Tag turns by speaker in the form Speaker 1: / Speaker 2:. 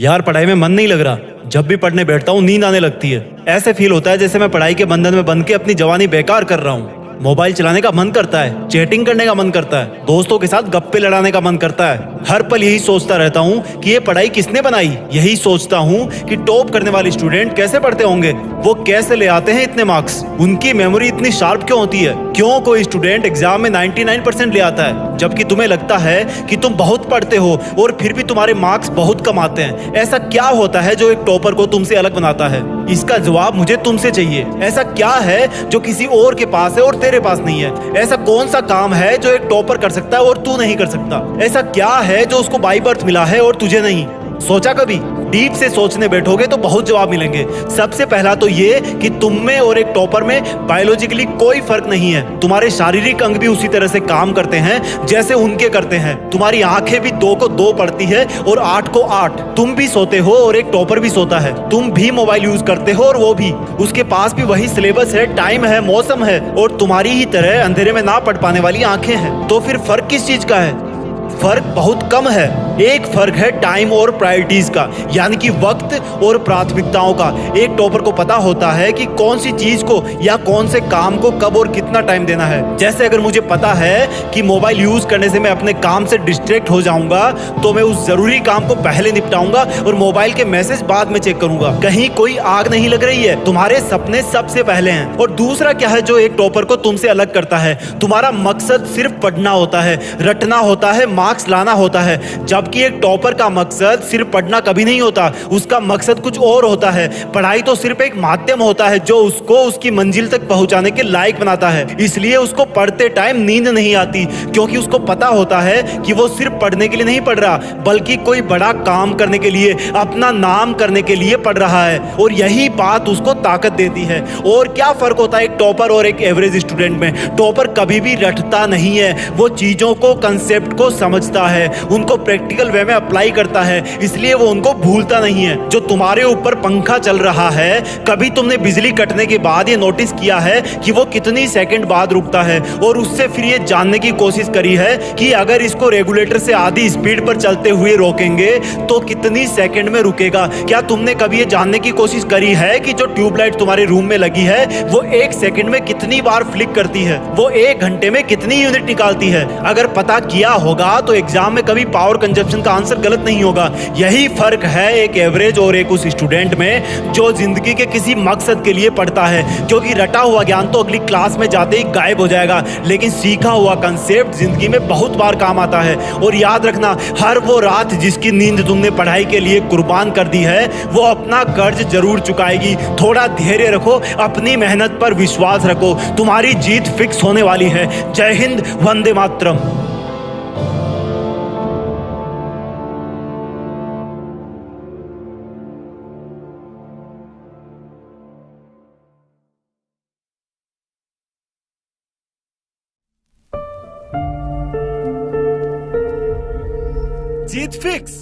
Speaker 1: यार पढ़ाई में मन नहीं लग रहा। जब भी पढ़ने बैठता हूँ नींद आने लगती है। ऐसे फील होता है जैसे मैं पढ़ाई के बंधन में बंध के अपनी जवानी बेकार कर रहा हूँ। मोबाइल चलाने का मन करता है, चैटिंग करने का मन करता है, दोस्तों के साथ गप्पे लड़ाने का मन करता है। हर पल यही सोचता रहता हूँ कि ये पढ़ाई किसने बनाई। यही सोचता हूँ कि टॉप करने वाले स्टूडेंट कैसे पढ़ते होंगे, वो कैसे ले आते हैं इतने मार्क्स, उनकी मेमोरी इतनी शार्प क्यों होती है, क्यों कोई स्टूडेंट एग्जाम में 99% ले आता है जबकि तुम्हें लगता है कि तुम बहुत पढ़ते हो और फिर भी तुम्हारे मार्क्स बहुत कम आते हैं। ऐसा क्या होता है जो एक टॉपर को तुमसे अलग बनाता है? इसका जवाब मुझे तुमसे चाहिए। ऐसा क्या है जो किसी और के पास है और तेरे पास नहीं है? ऐसा कौन सा काम है जो एक टॉपर कर सकता है और तू नहीं कर सकता? ऐसा क्या है जो उसको बाय बर्थ मिला है और तुझे नहीं? सोचा कभी? डीप से सोचने बैठोगे तो बहुत जवाब मिलेंगे। सबसे पहला तो ये कि तुम में और एक टॉपर में बायोलॉजिकली कोई फर्क नहीं है। तुम्हारे शारीरिक अंग भी उसी तरह से काम करते हैं जैसे उनके करते हैं। तुम्हारी आंखें भी 2 को 2 पढ़ती है और 8 को 8। तुम भी सोते हो और एक टॉपर भी सोता है। तुम भी मोबाइल यूज करते हो और वो भी। उसके पास भी वही सिलेबस है, टाइम है, मौसम है और तुम्हारी ही तरह अंधेरे में ना पढ़ पाने वाली आंखें हैं। तो फिर फर्क किस चीज का है? फर्क बहुत कम है। एक फर्क है टाइम और प्रायोरिटीज का, यानी कि वक्त और प्राथमिकताओं का। एक टॉपर को पता होता है कि कौन सी चीज को या कौन से काम को कब और कितना टाइम देना है। जैसे अगर मुझे पता है कि मोबाइल यूज करने से मैं अपने काम से डिस्ट्रैक्ट हो जाऊंगा तो मैं उस जरूरी काम को पहले निपटाऊंगा और मोबाइल के मैसेज बाद में चेक करूंगा। कहीं कोई आग नहीं लग रही है, तुम्हारे सपने सबसे पहले हैं। और दूसरा क्या है जो एक टॉपर को तुमसे अलग करता है? तुम्हारा मकसद सिर्फ पढ़ना होता है, रटना होता है, मार्क्स लाना होता है। जबकि एक टॉपर का मकसद सिर्फ पढ़ना कभी नहीं होता, उसका मकसद कुछ और होता है। पढ़ाई तो सिर्फ एक माध्यम होता है जो उसको उसकी मंजिल तक पहुंचाने के लायक बनाता है। इसलिए उसको पढ़ते टाइम नींद नहीं आती, क्योंकि उसको पता होता है कि वो सिर्फ पढ़ने के लिए नहीं पढ़ रहा, बल्कि कोई बड़ा काम करने के लिए, अपना नाम करने के लिए पढ़ रहा है। और यही बात उसको ताकत देती है। और क्या फर्क होता है एक टॉपर और एक एवरेज स्टूडेंट में? टॉपर कभी भी रटता नहीं है, वो चीजों को, कंसेप्ट को समझता है, उनको प्रैक्टिकल वे में अप्लाई करता है, इसलिए वो उनको भूलता नहीं है। जो तुम्हारे ऊपर पंखा चल रहा है, कभी तुमने बिजली कटने के बाद ये नोटिस किया है कि वो कितनी सेकंड बाद रुकता है? और उससे फिर ये जानने की कोशिश करी है कि अगर इसको रेगुलेटर से आधी स्पीड पर चलते हुए रोकेंगे तो कितनी सेकंड में रुकेगा? क्या तुमने कभी ये जानने की कोशिश करी है कि जो ट्यूबलाइट तुम्हारे रूम में लगी है वो 1 सेकंड में कितनी बार फ्लिक करती है? वो 1 घंटे में कितनी यूनिट निकालती है? अगर पता किया होगा तो एग्जाम में कभी पावर कंजप्शन का आंसर गलत नहीं होगा। यही फर्क है एक एवरेज और एक उस स्टूडेंट में जो जिंदगी के किसी मकसद के लिए पढ़ता है। क्योंकि रटा हुआ ज्ञान तो अगली क्लास में जाते ही गायब हो जाएगा, लेकिन सीखा हुआ कंसेप्ट जिंदगी में बहुत बार काम आता है। और याद रखना, हर वो रात जिसकी नींद तुमने पढ़ाई के लिए कुर्बान कर दी है वो अपना कर्ज जरूर चुकाएगी। थोड़ा धैर्य रखो, अपनी मेहनत पर विश्वास रखो, तुम्हारी जीत फिक्स होने वाली है। जय हिंद, वंदे मातरम। जीत फिक्स।